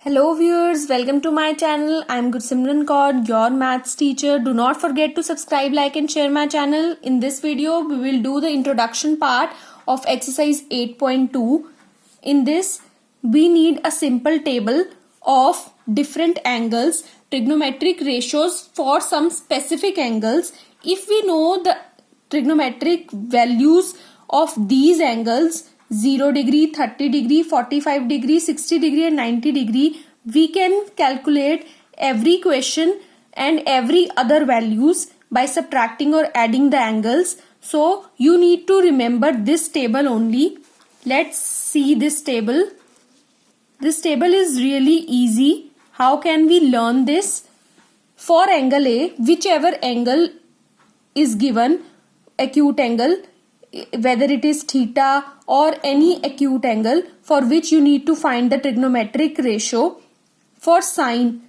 Hello viewers, welcome to my channel. I'm Gursimran Kaur, your maths teacher. Do not forget to subscribe, like and share my channel. In this video, we will do the introduction part of exercise 8.2. In this, we need a simple table of different angles, trigonometric ratios for some specific angles. If we know the trigonometric values of these angles, 0 degree, 30 degree, 45 degree, 60 degree and 90 degree, we can calculate every question and every other values by subtracting or adding the angles. So you need to remember this table only. Let's see this table. This table is really easy. How can we learn this? For angle A, whichever angle is given, acute angle, whether it is theta or any acute angle for which you need to find the trigonometric ratio. For sine,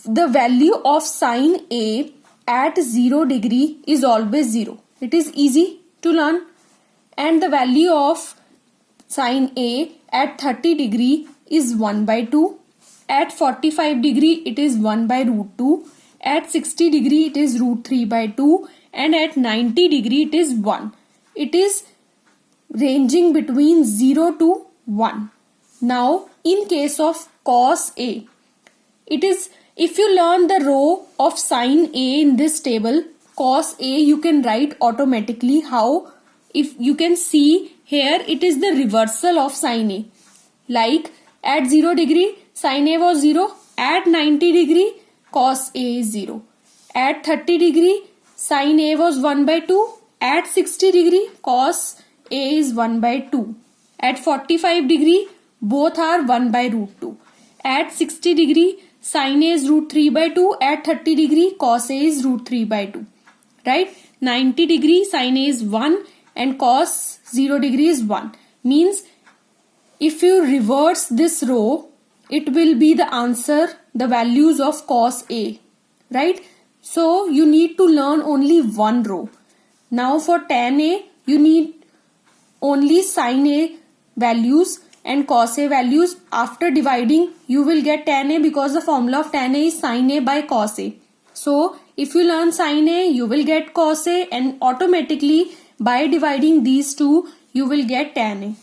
the value of sine A at 0 degree is always 0. It is easy to learn. And the value of sine A at 30 degree is 1 by 2. At 45 degree it is 1 by root 2. At 60 degree it is root 3 by 2. And at 90 degree it is 1. It is ranging between 0 to 1. Now, in case of cos A, it is, if you learn the row of sine A in this table, cos A you can write automatically. How? If you can see here, it is the reversal of sine A. Like at 0 degree, sine A was 0. At 90 degree, cos A is 0. At 30 degree, sine A was 1 by 2. At 60 degree, cos A is 1 by 2. At 45 degree, both are 1 by root 2. At 60 degree, sine A is root 3 by 2. At 30 degree, cos A is root 3 by 2. Right? 90 degree, sine A is 1 and cos 0 degree is 1. Means, if you reverse this row, it will be the answer, the values of cos A. Right? So, you need to learn only one row. Now for tan A, you need only sin A values and cos A values. After dividing, you will get tan A because the formula of tan A is sin A by cos A. So, if you learn sin A, you will get cos A, and automatically by dividing these two, you will get tan A.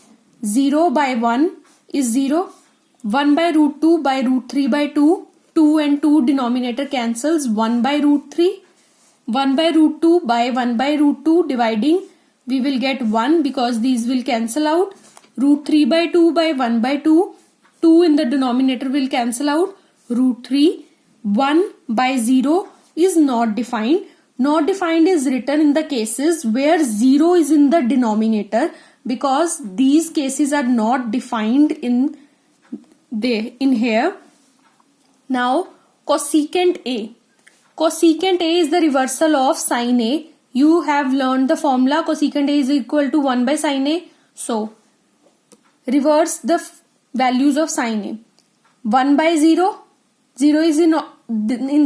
0 by 1 is 0. 1 by root 2 by root 3 by 2. 2 and 2 denominator cancels. 1 by root 3. 1 by root 2 by 1 by root 2 dividing, we will get 1 because these will cancel out. Root 3 by 2 by 1 by 2, 2 in the denominator will cancel out. Root 3, 1 by 0 is not defined. Not defined is written in the cases where 0 is in the denominator, because these cases are not defined in here. Now cosecant A. Cosecant A is the reversal of sin A. You have learned the formula, cosecant A is equal to 1 by sin A. So, reverse the values of sin A. 1 by 0, 0 is in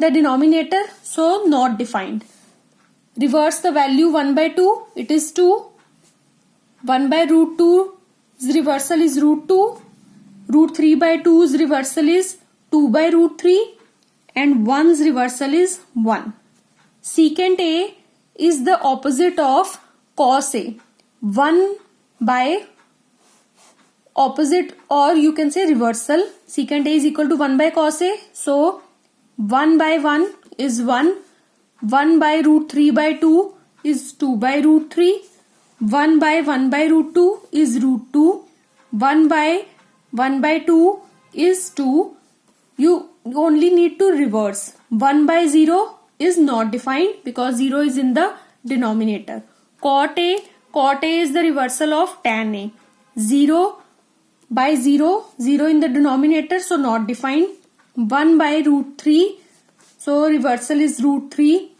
the denominator, so not defined. Reverse the value 1 by 2, it is 2. 1 by root 2's reversal is root 2. Root 3 by 2's reversal is 2 by root 3. And 1's reversal is 1. Secant A is the opposite of cos A. 1 by opposite, or you can say reversal. Secant A is equal to 1 by cos A. So 1 by 1 is 1. 1 by root 3 by 2 is 2 by root 3. 1 by root 2 is root 2. 1 by 2 is 2. You only need to reverse. 1 by 0 is not defined because 0 is in the denominator. Cot A is the reversal of tan A. 0 by 0, 0 in the denominator, so not defined. 1 by root 3, so reversal is root 3.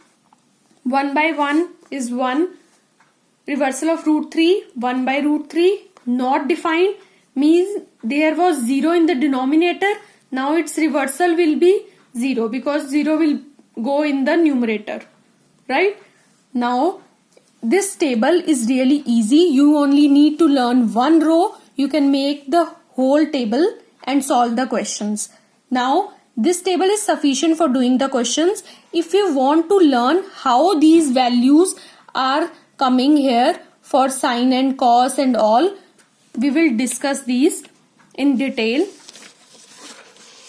1 by 1 is 1. Reversal of root 3, 1 by root 3, not defined, means there was 0 in the denominator. Now its reversal will be 0 because 0 will go in the numerator. Right? Now this table is really easy. You only need to learn one row. You can make the whole table and solve the questions. Now, this table is sufficient for doing the questions. If you want to learn how these values are coming here for sine and cos and all, we will discuss these in detail.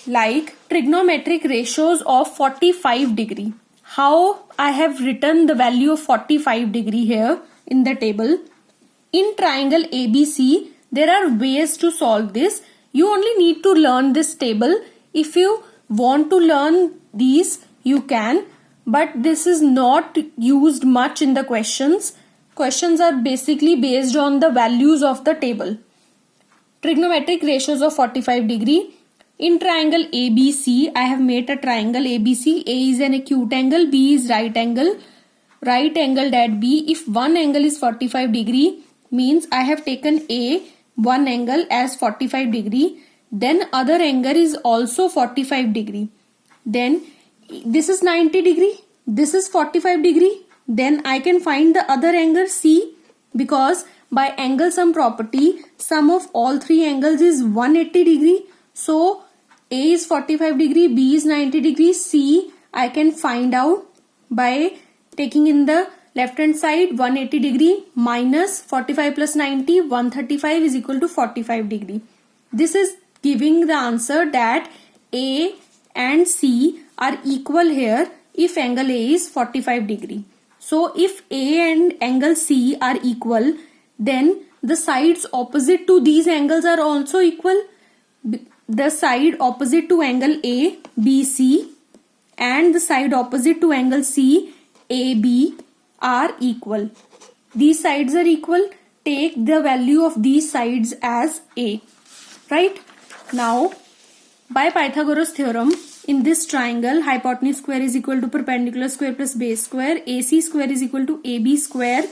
Like trigonometric ratios of 45 degree. How I have written the value of 45 degree here in the table. In triangle ABC, there are ways to solve this. You only need to learn this table. If you want to learn these, you can. But this is not used much in the questions. Questions are basically based on the values of the table. Trigonometric ratios of 45 degree. In triangle ABC, I have made a triangle ABC. A is an acute angle, B is right angled at B. If one angle is 45 degree, means I have taken A, one angle as 45 degree. Then other angle is also 45 degree. Then this is 90 degree. This is 45 degree. Then I can find the other angle C, because by angle sum property, sum of all three angles is 180 degree. So A is 45 degree, B is 90 degree, C I can find out by taking in the left hand side 180 degree minus 45 plus 90, 135 is equal to 45 degree. This is giving the answer that A and C are equal here if angle A is 45 degree. So if A and angle C are equal, then the sides opposite to these angles are also equal. The side opposite to angle A, BC, and the side opposite to angle C, AB, are equal. These sides are equal. Take the value of these sides as A. Right? Now, by Pythagoras theorem, in this triangle, hypotenuse square is equal to perpendicular square plus base square. AC square is equal to AB square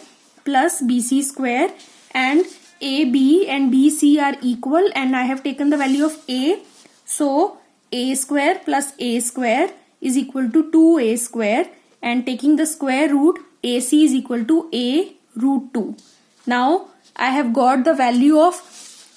plus BC square, and AB and BC are equal, and I have taken the value of A. So A square plus A square is equal to 2A square, and taking the square root, AC is equal to A root 2. Now I have got the value of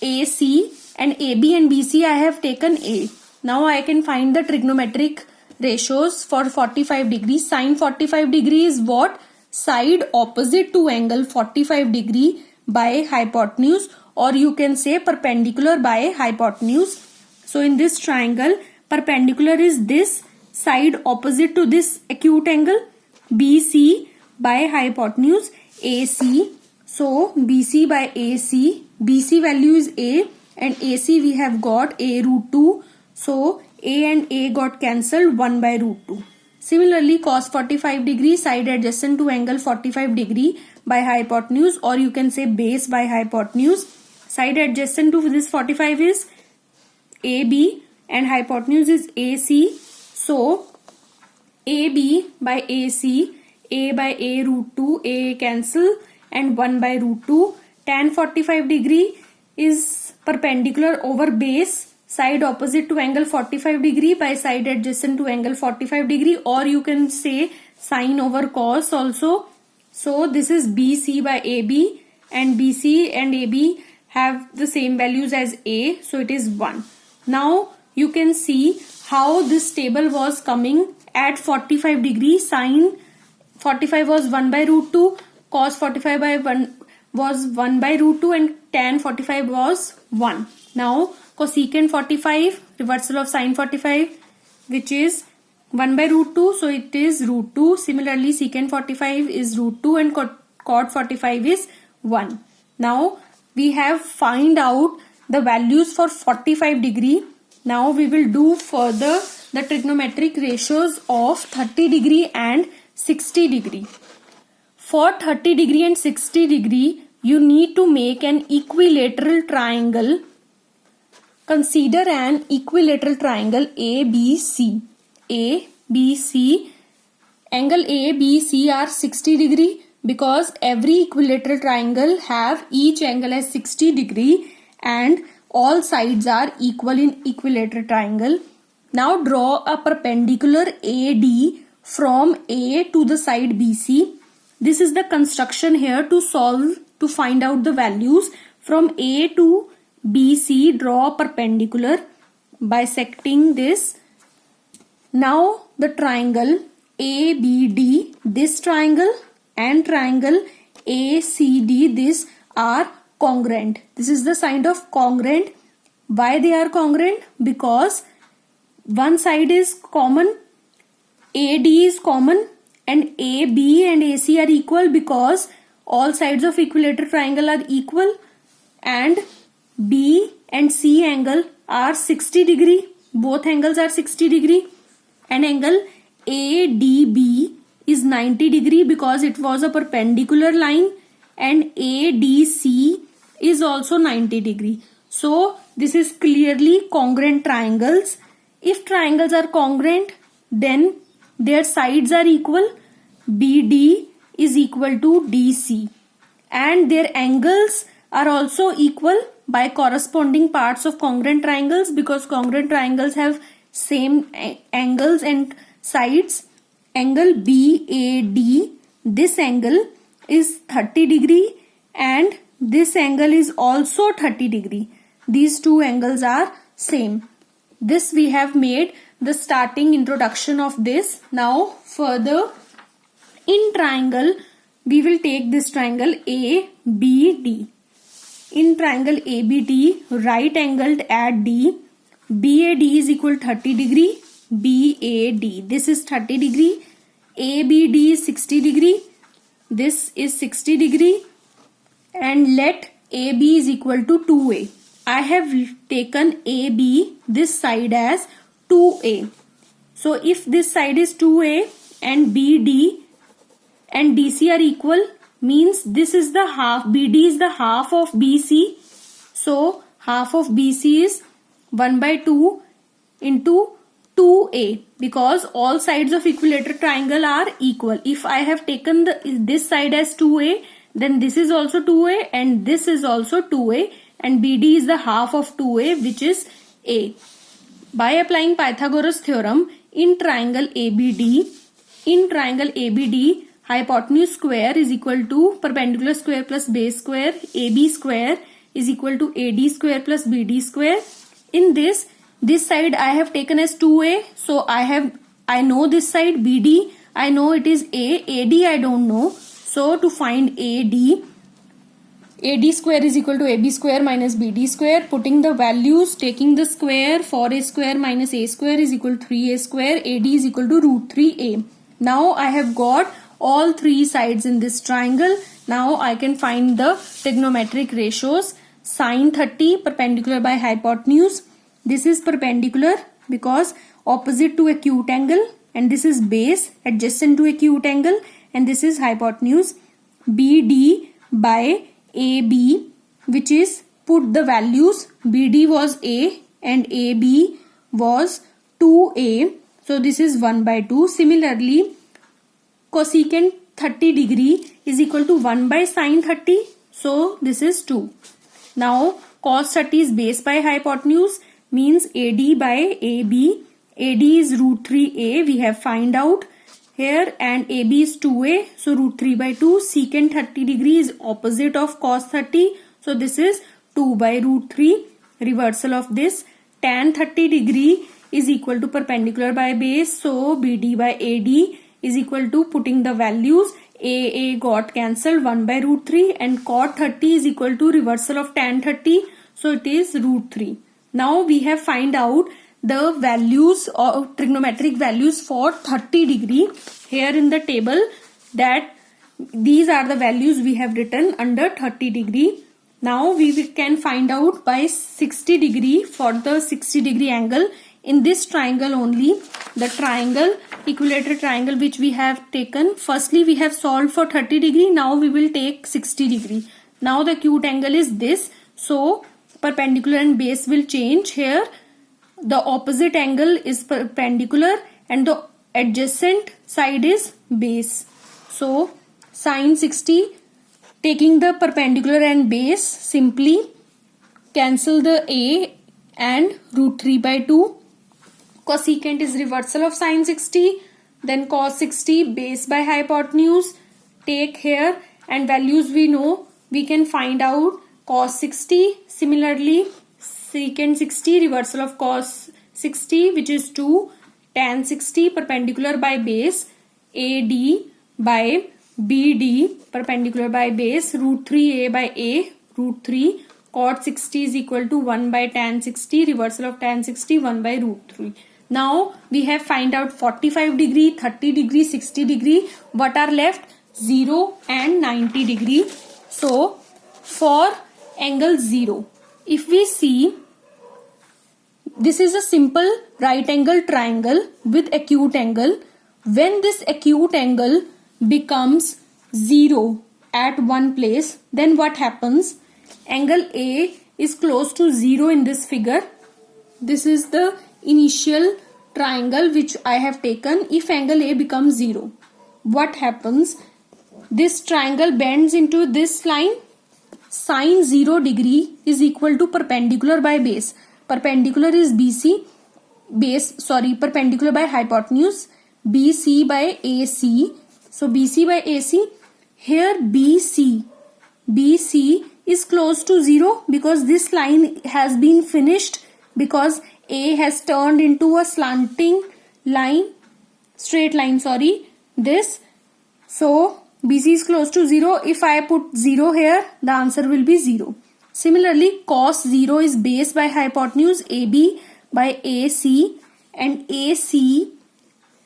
AC, and AB and BC I have taken A. Now I can find the trigonometric ratios for 45 degrees. Sine 45 degree is what? Side opposite to angle 45 degree by hypotenuse, or you can say perpendicular by hypotenuse. So in this triangle, perpendicular is this side opposite to this acute angle, BC by hypotenuse, AC. So BC by AC, BC value is A, and AC we have got A root 2. So A and A got cancelled, 1 by root 2. Similarly, cos 45 degree, side adjacent to angle 45 degree by hypotenuse, or you can say base by hypotenuse. Side adjacent to this 45 is AB and hypotenuse is AC. So AB by AC, A by A root 2, A cancel, and 1 by root 2. Tan 45 degree is perpendicular over base, side opposite to angle 45 degree by side adjacent to angle 45 degree, or you can say sine over cos also. So this is BC by AB, and BC and AB have the same values as A, so it is 1. Now you can see how this table was coming at 45 degrees. Sine 45 was 1 by root 2, cos 45 by 1 was 1 by root 2, and tan 45 was 1. Now cosecant 45, reversal of sine 45, which is 1 by root 2, so it is root 2. Similarly, secant 45 is root 2, and cot 45 is 1. Now we have find out the values for 45 degree. Now we will do further the trigonometric ratios of 30 degree and 60 degree. For 30 degree and 60 degree, you need to make an equilateral triangle. Consider an equilateral triangle ABC. ABC, angle ABC are 60 degree, because every equilateral triangle have each angle as 60 degree and all sides are equal in equilateral triangle. Now draw a perpendicular AD from A to the side BC. This is the construction here to solve, to find out the values. From A to BC, draw a perpendicular. bisecting this. Now the triangle ABD, this triangle, and triangle ACD, this are congruent. This is the sign of congruent. Why they are congruent? Because one side is common, AD is common, and AB and AC are equal because all sides of equilateral triangle are equal, and B and C angle are 60 degree. Both angles are 60 degree, and angle ADB is 90 degree because it was a perpendicular line, and ADC is also 90 degree. So this is clearly congruent triangles. If triangles are congruent, then their sides are equal. BD is equal to DC, and their angles are also equal by corresponding parts of congruent triangles, because congruent triangles have same angles and sides. Angle BAD, this angle is 30 degree, and this angle is also 30 degree. These two angles are same. This we have made the starting introduction of this. Now further, in triangle we will take this triangle ABD. In triangle ABD, right angled at D, BAD is equal to 30 degree, BAD, this is 30 degree, ABD is 60 degree, this is 60 degree, and let AB is equal to 2A. I have taken AB this side as 2A. So if this side is 2A and BD and DC are equal, means this is the half, BD is the half of BC. So half of BC is 1 by 2 into 2A, because all sides of equilateral triangle are equal. If I have taken this side as 2A, then this is also 2A and this is also 2A, and BD is the half of 2A, which is A. By applying Pythagoras theorem in triangle ABD, hypotenuse square is equal to perpendicular square plus base square, AB square is equal to AD square plus BD square. In this side I have taken as 2A, so I know this side BD, I know it is A, AD I don't know. So to find AD square is equal to AB square minus BD square. Putting the values, taking the square, 4A square minus A square is equal to 3A square. AD is equal to root 3A. Now I have got all three sides in this triangle. Now I can find the trigonometric ratios. Sine 30 perpendicular by hypotenuse. This is perpendicular because opposite to acute angle, and this is base adjacent to acute angle, and this is hypotenuse. BD by AB, which is, put the values, BD was A and AB was 2A, so this is 1 by 2. Similarly, cosecant 30 degree is equal to 1 by sine 30, so this is 2. Now cos 30 is base by hypotenuse, means AD by AB. AD is root 3A, we have find out here, and AB is 2A, so root 3 by 2. Secant 30 degree is opposite of cos 30, so this is 2 by root 3. Reversal of this. Tan 30 degree is equal to perpendicular by base, so BD by AD is equal to, putting the values, AA got cancelled, 1 by root 3, and cot 30 is equal to reversal of tan 30, so it is root 3. Now we have find out the values or trigonometric values for 30 degree here in the table, that these are the values we have written under 30 degree. Now we can find out by 60 degree for the 60 degree angle. In this triangle only, the triangle, equilateral triangle which we have taken, firstly we have solved for 30 degree, now we will take 60 degree. Now the acute angle is this, so perpendicular and base will change here. The opposite angle is perpendicular and the adjacent side is base. So sine 60, taking the perpendicular and base, simply cancel the A and root 3 by 2. Cosecant is reversal of sine 60, then cos 60 base by hypotenuse, take here, and values we know, we can find out cos 60. Similarly secant 60 reversal of cos 60, which is 2, tan 60 perpendicular by base, AD by BD perpendicular by base, root 3A by A, root 3, cot 60 is equal to 1 by tan 60, reversal of tan 60, 1 by root 3. Now we have find out 45 degree, 30 degree, 60 degree. What are left? 0 and 90 degree. So for angle 0, if we see, this is a simple right angle triangle with acute angle. When this acute angle becomes 0 at one place, then what happens? Angle A is close to 0 in this figure. This is the initial triangle which I have taken. If angle A becomes 0, what happens? This triangle bends into this line. Sine 0 degree is equal to perpendicular by base. Perpendicular is BC, perpendicular by hypotenuse, BC by AC. So BC by AC, here BC is close to 0 because this line has been finished, because A has turned into a slanting line, straight line, this. So BC is close to 0. If I put 0 here, the answer will be 0. Similarly, cos 0 is base by hypotenuse, AB by AC, and AC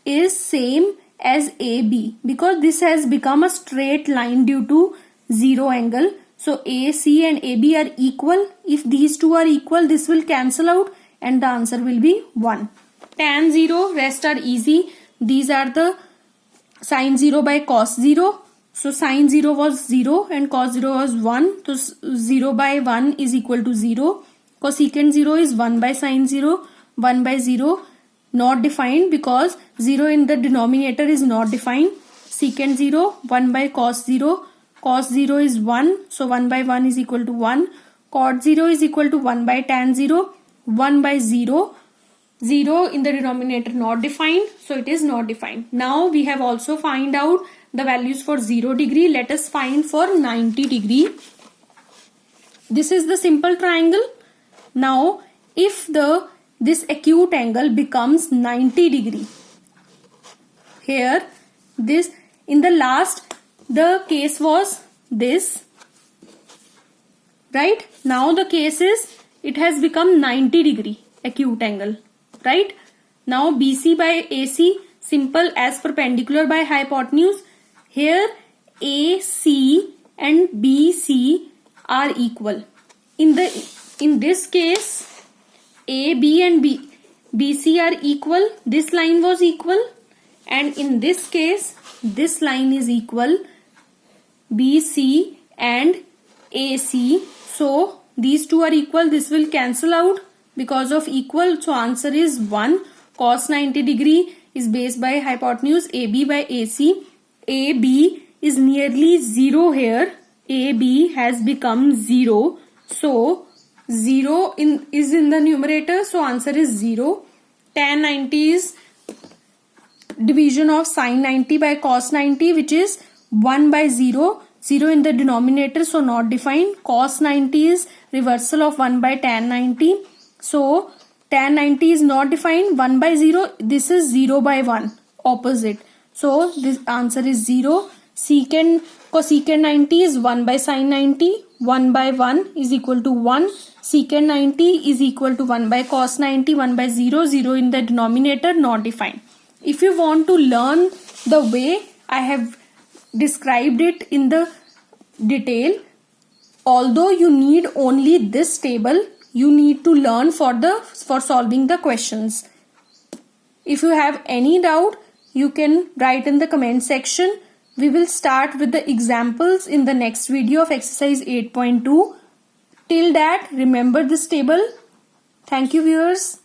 is same as AB because this has become a straight line due to 0 angle. So AC and AB are equal. If these two are equal, this will cancel out and the answer will be 1. Tan 0, rest are easy. These are the sin 0 by cos 0. So sin 0 was 0 and cos 0 was 1. So 0 by 1 is equal to 0. Cosecant 0 is 1 by sin 0. 1 by 0 not defined because 0 in the denominator is not defined. Secant 0, 1 by cos 0. Cos 0 is 1. So 1 by 1 is equal to 1. Cot 0 is equal to 1 by tan 0. 1 by 0. 0 in the denominator not defined. So it is not defined. Now we have also find out the values for 0 degree. Let us find for 90 degree. This is the simple triangle. Now if this acute angle becomes 90 degree, here this in the last the case was this, right? Now the case is it has become 90 degree acute angle, right? Now BC by AC, simple as perpendicular by hypotenuse. Here AC and BC are equal. In this case, AB and BC are equal. This line was equal, and in this case, this line is equal, BC and AC. So these two are equal. This will cancel out because of equal. So answer is 1. Cos 90 degree is base by hypotenuse, AB by AC. AB is nearly 0 here. AB has become 0. So 0 is in the numerator. So answer is 0. Tan 90 is division of sin 90 by cos 90, which is 1 by 0. 0 in the denominator, so not defined. Cos 90 is reversal of 1 by tan 90. So tan 90 is not defined. 1 by 0. This is 0 by 1. Opposite. So this answer is 0. Cosecant 90 is 1 by sin 90. 1 by 1 is equal to 1. Secant 90 is equal to 1 by cos 90. 1 by 0. 0 in the denominator, not defined. If you want to learn the way I have described it in the detail, although you need only this table, you need to learn for solving the questions. If you have any doubt, you can write in the comment section. We will start with the examples in the next video of exercise 8.2. Till that, remember this table. Thank you, viewers.